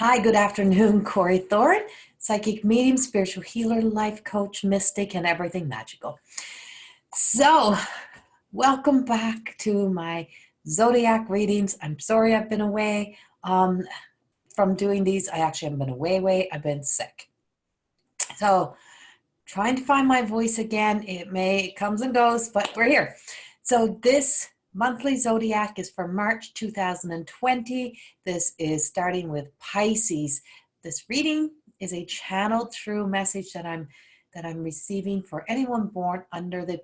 Hi, good afternoon, Corrie Thorne, psychic medium, spiritual healer, life coach, mystic, and everything magical. So, welcome back to my zodiac readings. I'm sorry I've been away from doing these. I actually haven't been away. I've been sick. So, trying to find my voice again. It comes and goes, but we're here. So, this monthly zodiac is for March 2020. This is starting with Pisces. This reading is a channeled through message that I'm receiving for anyone born under the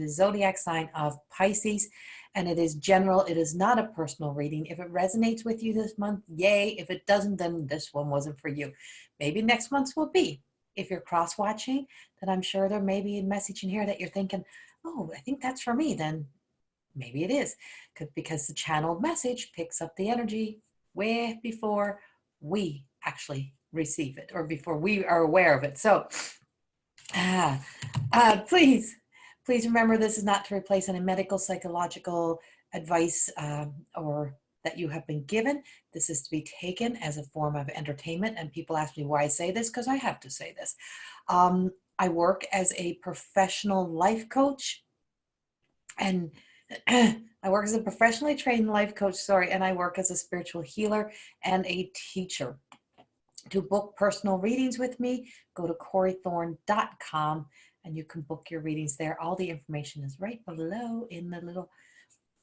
zodiac sign of Pisces, and it is general. It is not a personal reading. If it resonates with you this month, yay. If it doesn't, then this one wasn't for you. Maybe next month's will be. If you're cross-watching, then I'm sure there may be a message in here that you're thinking, oh, I think that's for me. Then maybe it is, because the channeled message picks up the energy way before we actually receive it, or before we are aware of it. So please remember, this is not to replace any medical, psychological advice or that you have been given. This is to be taken as a form of entertainment. And people ask me why I say this, because I have to say this. I work as a professional life coach, and I work as a professionally trained life coach, and I work as a spiritual healer and a teacher. To book personal readings with me, go to CorrieThorne.com and you can book your readings there. All the information is right below in the little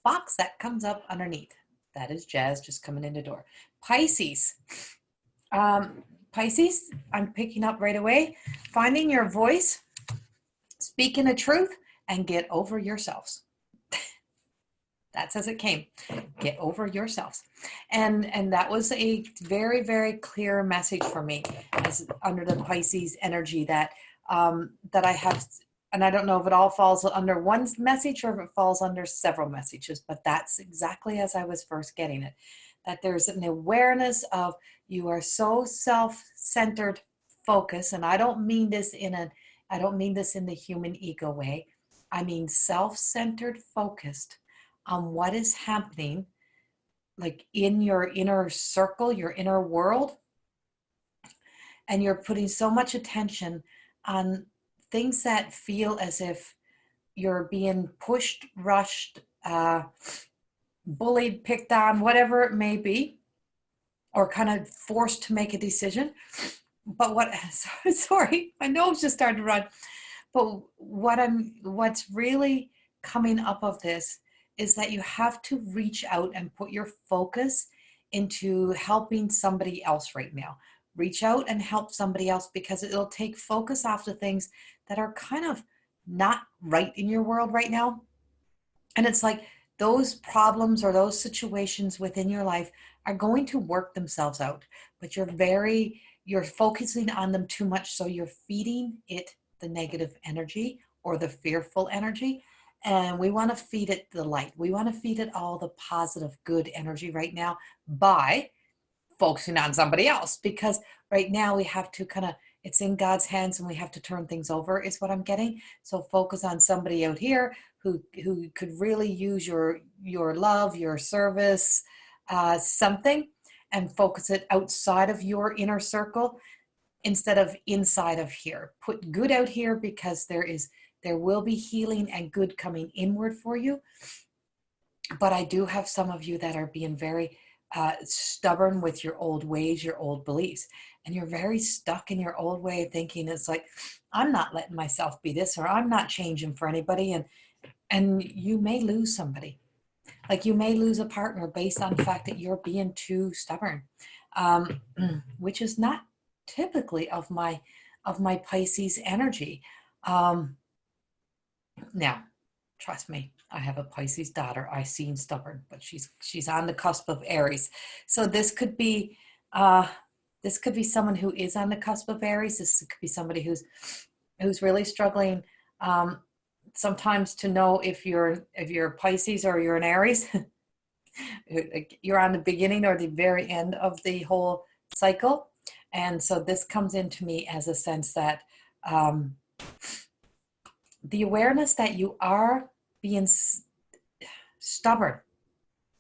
box that comes up underneath. That is Jazz just coming in the door. Pisces. Pisces, I'm picking up right away. Finding your voice, speaking the truth, and get over yourselves. That's as it came. Get over yourselves. And that was a very, very clear message for me as under the Pisces energy that that I have. And I don't know if it all falls under one message or if it falls under several messages, but that's exactly as I was first getting it. That there's an awareness of you are so self-centered focus. And I don't mean this in the human ego way. I mean self-centered focused on what is happening, like in your inner circle, your inner world, and you're putting so much attention on things that feel as if you're being pushed, rushed, bullied, picked on, whatever it may be, or kind of forced to make a decision. But sorry, my nose just started to run. But what's really coming up of this is that you have to reach out and put your focus into helping somebody else right now. Reach out and help somebody else, because it'll take focus off the things that are kind of not right in your world right now. And it's like those problems or those situations within your life are going to work themselves out, but you're focusing on them too much. So you're feeding it the negative energy or the fearful energy. And we want to feed it the light. We want to feed it all the positive, good energy right now by focusing on somebody else. Because right now we have to it's in God's hands and we have to turn things over, is what I'm getting. So focus on somebody out here who could really use your love, your service, something, and focus it outside of your inner circle instead of inside of here. Put good out here, because there will be healing and good coming inward for you. But I do have some of you that are being very stubborn with your old ways, your old beliefs, and you're very stuck in your old way of thinking. It's like, I'm not letting myself be this, or I'm not changing for anybody. And you may lose somebody. Like you may lose a partner based on the fact that you're being too stubborn, which is not typically of my Pisces energy. Now, trust me, I have a Pisces daughter. I seem stubborn, but she's on the cusp of Aries. So this could be someone who is on the cusp of Aries. This could be somebody who's really struggling sometimes to know if you're Pisces or you're an Aries. You're on the beginning or the very end of the whole cycle. And so this comes into me as a sense that the awareness that you are being stubborn.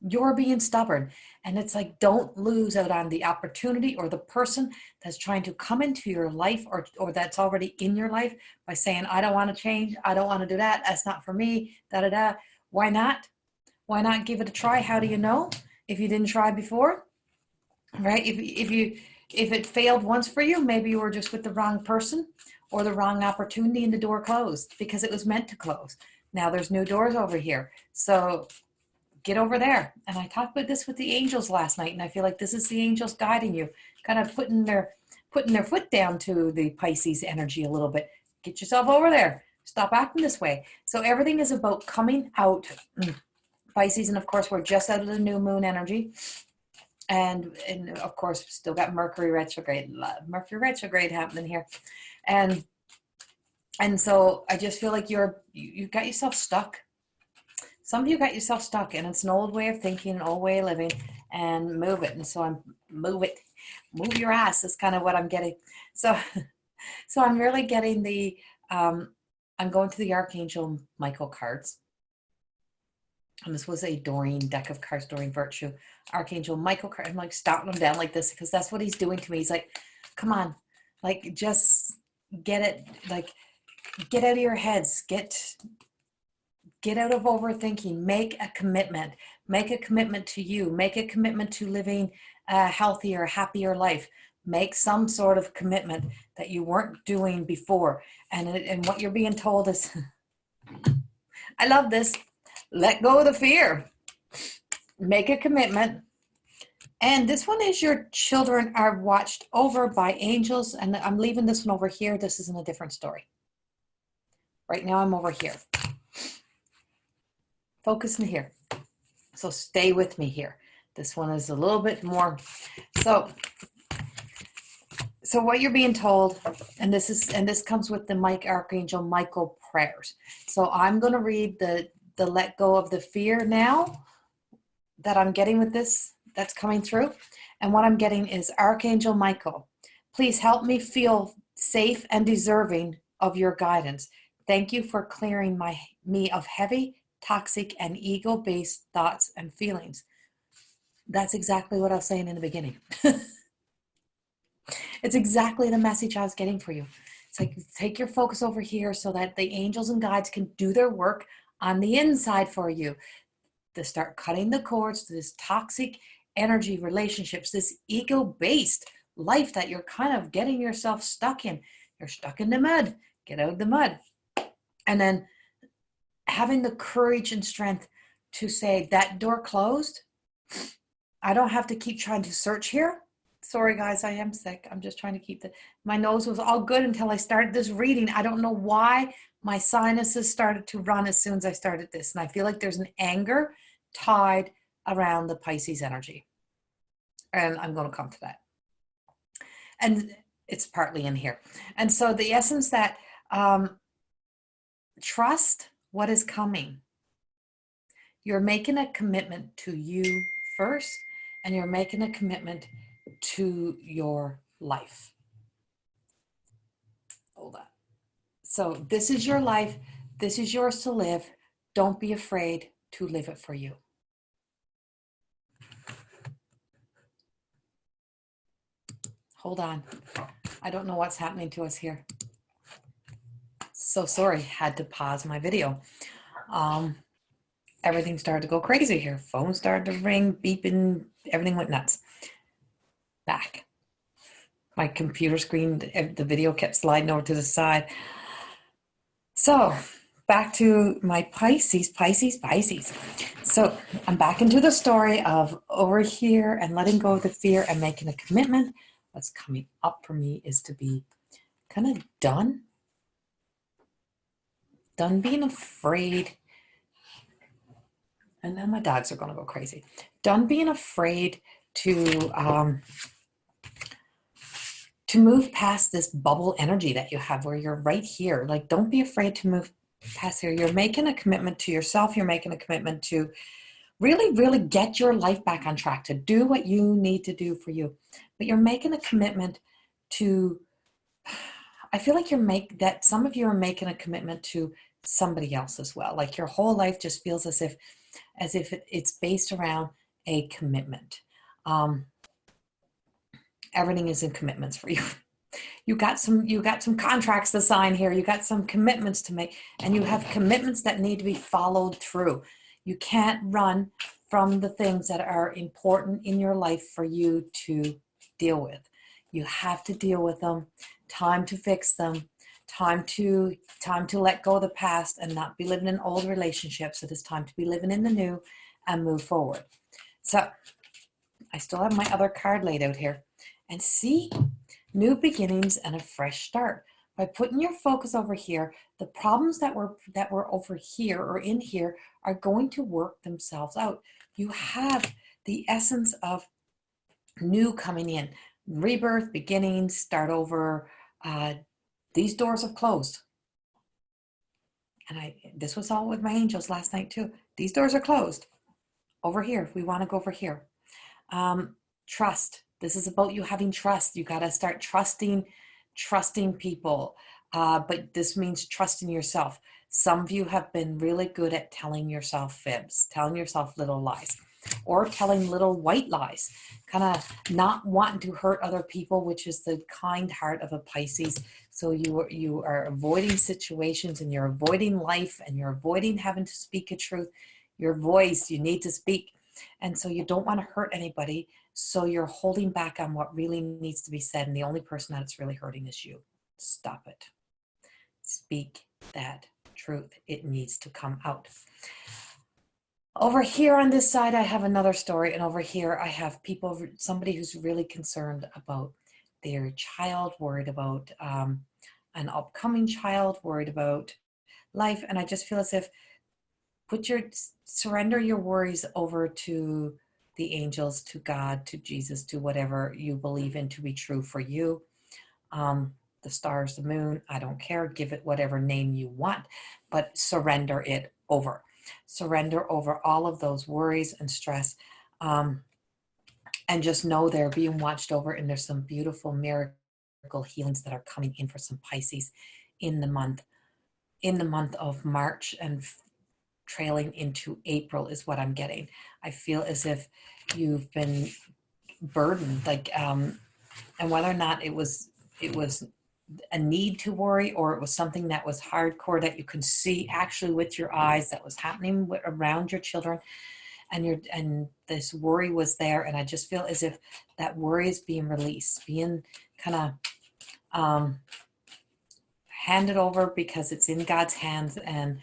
You're being stubborn. And it's like, don't lose out on the opportunity or the person that's trying to come into your life, or that's already in your life, by saying, I don't want to change. I don't want to do that. That's not for me. Da, da, da. Why not? Why not give it a try? How do you know if you didn't try before? Right? If it failed once for you, maybe you were just with the wrong person or the wrong opportunity and the door closed because it was meant to close. Now there's new doors over here. So get over there. And I talked about this with the angels last night, and I feel like this is the angels guiding you, kind of putting their foot down to the Pisces energy a little bit. Get yourself over there. Stop acting this way. So everything is about coming out. Pisces, and of course we're just out of the new moon energy. And of course, still got Mercury retrograde happening here. And so I just feel like you got yourself stuck. Some of you got yourself stuck, and it's an old way of thinking, an old way of living, and move it. And so move your ass is kind of what I'm getting. So I'm really getting I'm going to the Archangel Michael cards. And this was a Doreen deck of cards, Doreen Virtue, Archangel Michael card. I'm like stopping them down like this because that's what he's doing to me. He's like, come on, like just get it, like get out of your heads, get out of overthinking, make a commitment to you, make a commitment to living a healthier, happier life. Make some sort of commitment that you weren't doing before. And what you're being told is, I love this. Let go of the fear. Make a commitment. And this one is your children are watched over by angels. And I'm leaving this one over here. This is in a different story. Right now I'm over here. Focus in here. So stay with me here. This one is a little bit more. So what you're being told, and this comes with the Archangel Michael prayers. So I'm going to read the let go of the fear now that I'm getting with this, that's coming through. And what I'm getting is, Archangel Michael, please help me feel safe and deserving of your guidance. Thank you for clearing me of heavy, toxic, and ego-based thoughts and feelings. That's exactly what I was saying in the beginning. It's exactly the message I was getting for you. It's like, take your focus over here so that the angels and guides can do their work on the inside for you, to start cutting the cords to this toxic energy relationships, this ego-based life that you're kind of getting yourself stuck in. You're stuck in the mud. Get out of the mud. And then having the courage and strength to say, that door closed. I don't have to keep trying to search here. Sorry guys, I am sick. I'm just trying to keep my nose was all good until I started this reading. I don't know why my sinuses started to run as soon as I started this. And I feel like there's an anger tied around the Pisces energy. And I'm going to come to that. And it's partly in here. And so the essence that trust what is coming. You're making a commitment to you first, and you're making a commitment to your life. Hold on. So this is your life. This is yours to live. Don't be afraid to live it for you. Hold on. I don't know what's happening to us here. So sorry, had to pause my video. Everything started to go crazy here. Phone started to ring, beeping, everything went nuts. Back. My computer screen, the video kept sliding over to the side. So back to my Pisces. So I'm back into the story of over here and letting go of the fear and making a commitment. What's coming up for me is to be kind of done being afraid. And now my dogs are going to go crazy. Done being afraid to move past this bubble energy that you have where you're right here. Like, don't be afraid to move past here. You're making a commitment to yourself. You're making a commitment to really, really get your life back on track, to do what you need to do for you. But you're making a commitment to, I feel like some of you are making a commitment to somebody else as well. Like your whole life just feels as if it's based around a commitment. Everything is in commitments for you. You got some contracts to sign here. You got some commitments to make, and you have commitments that need to be followed through. You can't run from the things that are important in your life for you to deal with. You have to deal with them. Time to fix them. Time to let go of the past and not be living in old relationships. It is time to be living in the new and move forward. So I still have my other card laid out here. And see, new beginnings and a fresh start. By putting your focus over here, the problems that were over here or in here are going to work themselves out. You have the essence of new coming in, rebirth, beginnings, start over. These doors have closed. And this was all with my angels last night too. These doors are closed. Over here, we want to go over here. Trust. This is about you having trust. You got to start trusting people. But this means trusting yourself. Some of you have been really good at telling yourself fibs, telling yourself little lies, or telling little white lies, kind of not wanting to hurt other people, which is the kind heart of a Pisces. So you are avoiding situations, and you're avoiding life, and you're avoiding having to speak a truth. Your voice, you need to speak. And so you don't want to hurt anybody. So you're holding back on what really needs to be said. And the only person that it's really hurting is you. Stop it. Speak that truth. It needs to come out. Over here on this side, I have another story. And over here, I have somebody who's really concerned about their child, worried about an upcoming child, worried about life. And I just feel as if surrender your worries over to the angels, to God, to Jesus, to whatever you believe in to be true for you. The stars, the moon, I don't care. Give it whatever name you want, but surrender it over. Surrender over all of those worries and stress. And just know they're being watched over, and there's some beautiful miracle healings that are coming in for some Pisces in the month of March and trailing into April is what I'm getting. I feel as if you've been burdened, and whether or not it was a need to worry, or it was something that was hardcore that you can see actually with your eyes that was happening around your children, and this worry was there. And I just feel as if that worry is being released, being kind of handed over, because it's in God's hands. And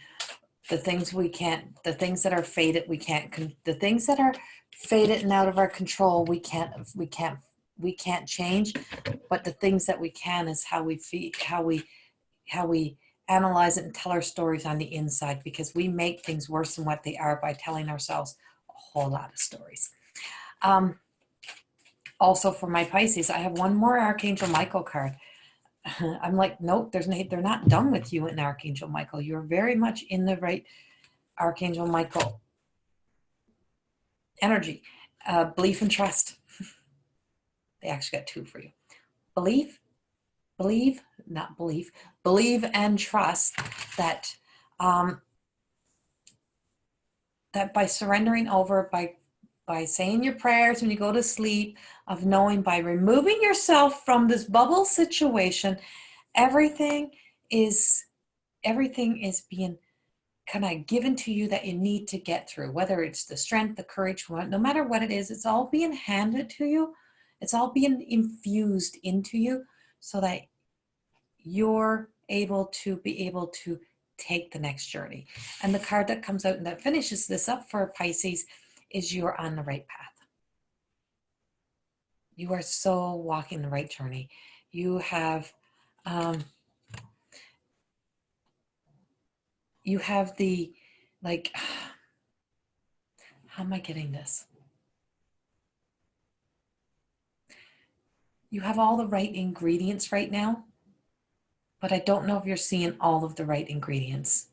the things that are fated, the things that are fated and out of our control, we can't change. But the things that we can is how we feel, how we analyze it and tell our stories on the inside, because we make things worse than what they are by telling ourselves a whole lot of stories. Also for my Pisces, I have one more Archangel Michael card. I'm like, nope, they're not done with you in Archangel Michael. You're very much in the right Archangel Michael energy. Belief and trust. They actually got two for you. Believe and trust that that by surrendering over, by saying your prayers when you go to sleep, of knowing by removing yourself from this bubble situation, everything is being kind of given to you that you need to get through, whether it's the strength, the courage, no matter what it is, it's all being handed to you. It's all being infused into you so that you're able to take the next journey. And the card that comes out and that finishes this up for Pisces is you're on the right path. You are so walking the right journey. You have the, like, how am I getting this? You have all the right ingredients right now, but I don't know if you're seeing all of the right ingredients.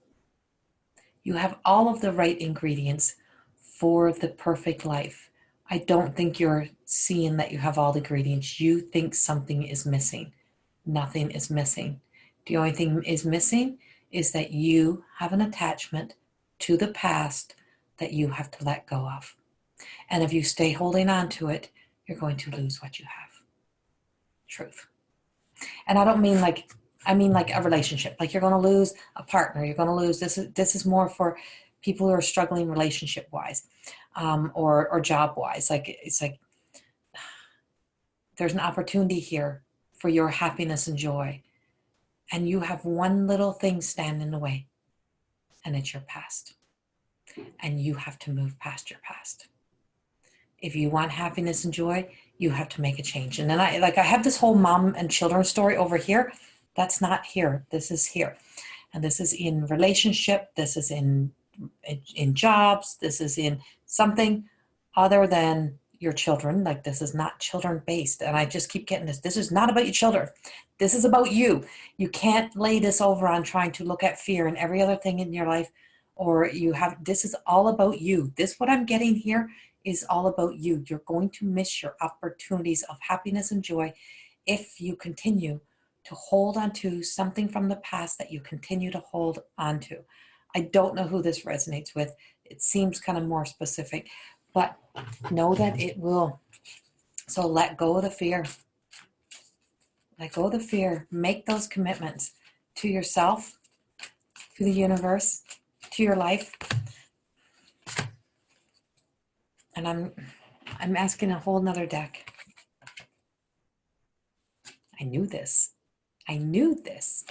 You have all of the right ingredients for the perfect life. I don't think you're seeing that you have all the ingredients. You think something is missing. Nothing is missing. The only thing is missing is that you have an attachment to the past that you have to let go of. And if you stay holding on to it, you're going to lose what you have. Truth. And I don't mean like, I mean like a relationship. Like you're going to lose a partner. You're going to lose, this is more for people who are struggling relationship wise, or job wise. Like it's like there's an opportunity here for your happiness and joy. And you have one little thing stand in the way, and it's your past. And you have to move past your past. If you want happiness and joy, you have to make a change. And then I have this whole mom and children story over here. That's not here. This is here. And this is in relationship. This is in jobs. This is in something other than your children. Like this is not children based. And I just keep getting this. This is not about your children. This is about you. You can't lay this over on trying to look at fear and every other thing in your life, or you have, this is all about you. This, what I'm getting here is all about you. You're going to miss your opportunities of happiness and joy if you continue to hold on to something from the past that you continue to hold on to. I don't know who this resonates with. It seems kind of more specific, but know that it will. So let go of the fear. Let go of the fear. Make those commitments to yourself, to the universe, to your life. And I'm asking a whole nother deck. I knew this. I knew this.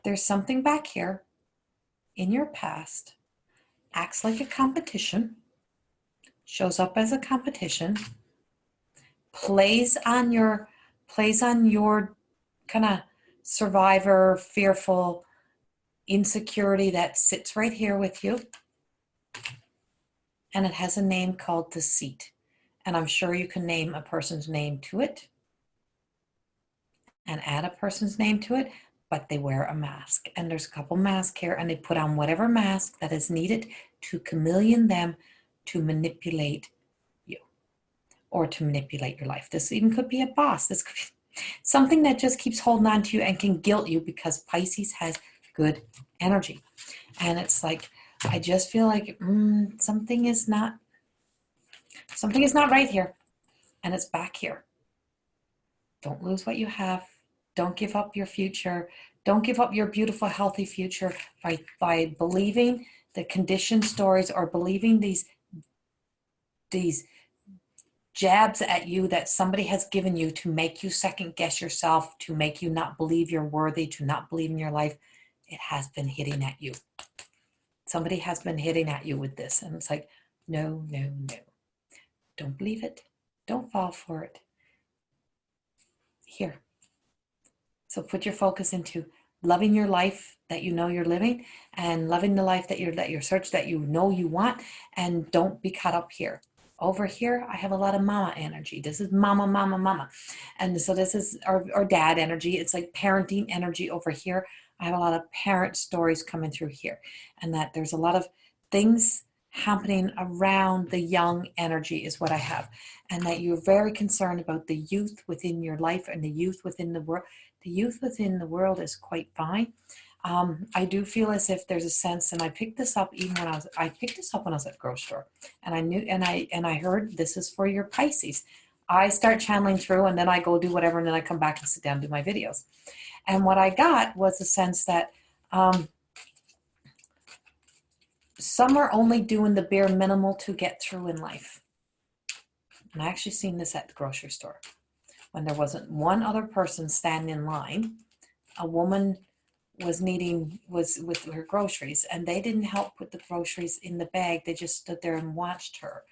There's something back here in your past, acts like a competition, shows up as a competition, plays on your kind of survivor, fearful insecurity that sits right here with you. And it has a name called deceit. And I'm sure you can name a person's name to it and add a person's name to it, but they wear a mask. And there's a couple masks here, and they put on whatever mask that is needed to chameleon them to manipulate you or to manipulate your life. This even could be a boss. This could be something that just keeps holding on to you and can guilt you, because Pisces has good energy. And it's like, I just feel like something is not right here, and it's back here. Don't lose what you have. Don't give up your future. Don't give up your beautiful, healthy future by believing the conditioned stories or believing these jabs at you that somebody has given you to make you second guess yourself, to make you not believe you're worthy, to not believe in your life. It has been hitting at you. Somebody has been hitting at you with this. And it's like, no, no, no. Don't believe it. Don't fall for it. Here. So put your focus into loving your life that you know you're living, and loving the life that you're search that you know you want, and don't be caught up here. Over here, I have a lot of mama energy. This is mama, mama, mama. And so this is our dad energy. It's like parenting energy over here. I have a lot of parent stories coming through here, and that there's a lot of things happening around the young energy is what I have. And that you're very concerned about the youth within your life and the youth within the world. The youth within the world is quite fine. I do feel as if there's a sense, and I picked this up even when I picked this up when I was at the grocery store, and I knew, and I heard this is for your Pisces. I start channeling through, and then I go do whatever, and then I come back and sit down and do my videos. And what I got was a sense that some are only doing the bare minimal to get through in life. And I actually seen this at the grocery store. When there wasn't one other person standing in line, a woman was with her groceries, and they didn't help put the groceries in the bag. They just stood there and watched her.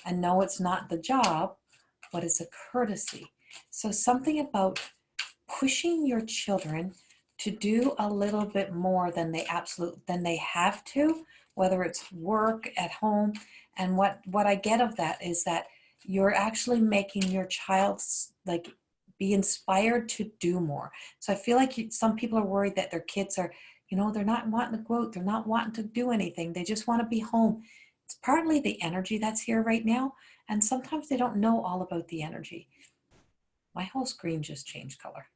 And no, it's not the job, but it's a courtesy. So something about pushing your children to do a little bit more than they have to, whether it's work at home. And what I get of that is that you're actually making your child like be inspired to do more. So I feel like some people are worried that their kids are, they're not wanting to go out. They're not wanting to do anything. They just want to be home. It's partly the energy that's here right now. And sometimes they don't know all about the energy. My whole screen just changed color.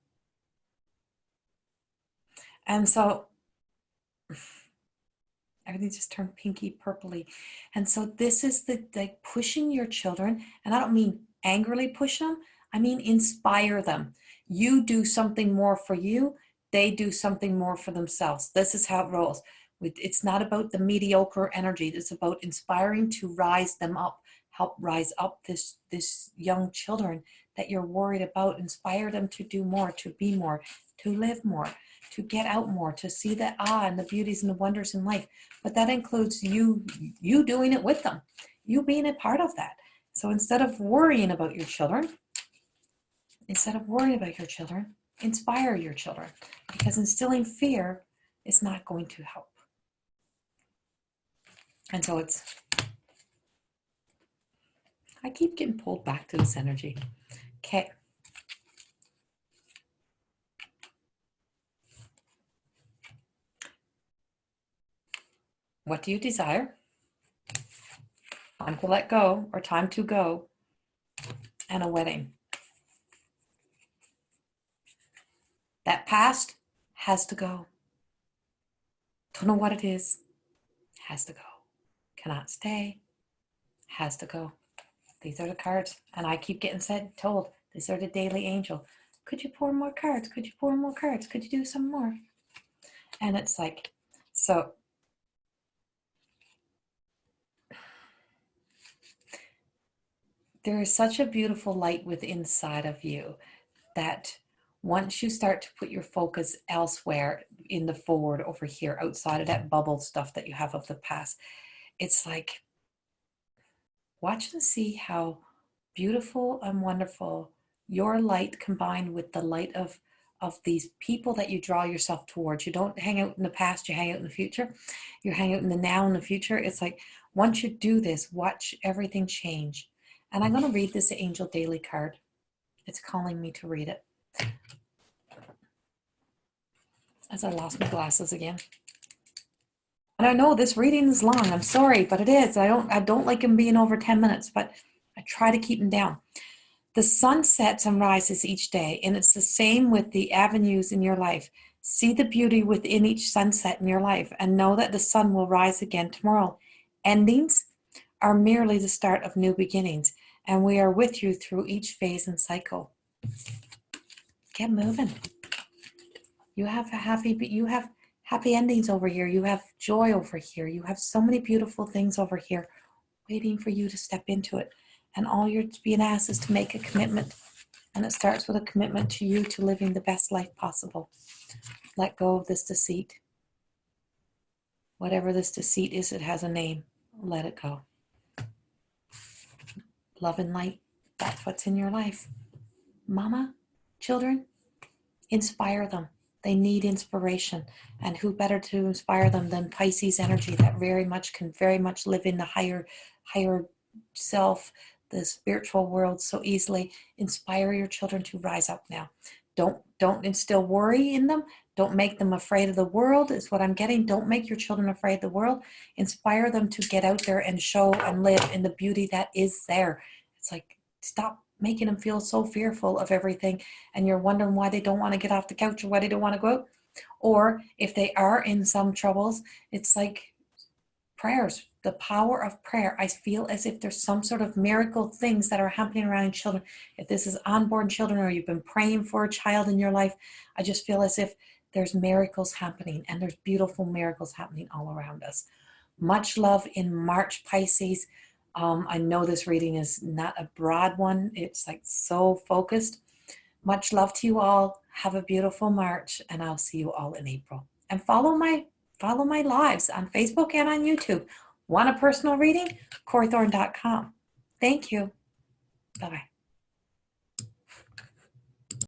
And so Everything just turned pinky purpley. And so this is the like pushing your children, and I don't mean angrily push them, I mean inspire them. You do something more for you, they do something more for themselves. This is how it rolls. It's not about the mediocre energy. It's about inspiring to rise them up, help rise up this young children that you're worried about. Inspire them to do more, to be more, to live more, to get out more, to see the awe and the beauties and the wonders in life. But that includes you doing it with them, you being a part of that. So instead of worrying about your children, inspire your children, because instilling fear is not going to help. And so I keep getting pulled back to this energy. Okay. What do you desire? Time to let go, or time to go, and a wedding. That past has to go. Don't know what it is. Has to go. Cannot stay. Has to go. These are the cards. And I keep getting told, these are the daily angel. Could you pour more cards? Could you pour more cards? Could you do some more? And it's like, so there is such a beautiful light within inside of you that once you start to put your focus elsewhere in the forward over here, outside of that bubble stuff that you have of the past, it's like, watch and see how beautiful and wonderful your light combined with the light of these people that you draw yourself towards. You don't hang out in the past, you hang out in the future. You hang out in the now and the future. It's like, once you do this, watch everything change. And I'm going to read this Angel Daily card. It's calling me to read it. As I lost my glasses again. And I know this reading is long. I'm sorry, but it is. I don't like them being over 10 minutes, but I try to keep them down. The sun sets and rises each day, and it's the same with the avenues in your life. See the beauty within each sunset in your life, and know that the sun will rise again tomorrow. Endings are merely the start of new beginnings, and we are with you through each phase and cycle. Get moving. You have happy endings over here. You have joy over here. You have so many beautiful things over here waiting for you to step into it. And all you're being asked is to make a commitment. And it starts with a commitment to you to living the best life possible. Let go of this deceit. Whatever this deceit is, it has a name. Let it go. Love and light, that's what's in your life. Mama, children, inspire them. They need inspiration. And who better to inspire them than Pisces energy that can very much live in the higher self, the spiritual world so easily. Inspire your children to rise up now. Don't instill worry in them. Don't make them afraid of the world, is what I'm getting. Don't make your children afraid of the world. Inspire them to get out there and show and live in the beauty that is there. It's like, stop making them feel so fearful of everything, and you're wondering why they don't want to get off the couch or why they don't want to go out. Or if they are in some troubles, it's like prayers, the power of prayer. I feel as if there's some sort of miracle things that are happening around children. If this is unborn children or you've been praying for a child in your life, I just feel as if there's miracles happening, and there's beautiful miracles happening all around us. Much love in March, Pisces. I know this reading is not a broad one. It's like so focused. Much love to you all. Have a beautiful March, and I'll see you all in April. And follow my lives on Facebook and on YouTube. Want a personal reading? CorrieThorne.com. Thank you. Bye-bye.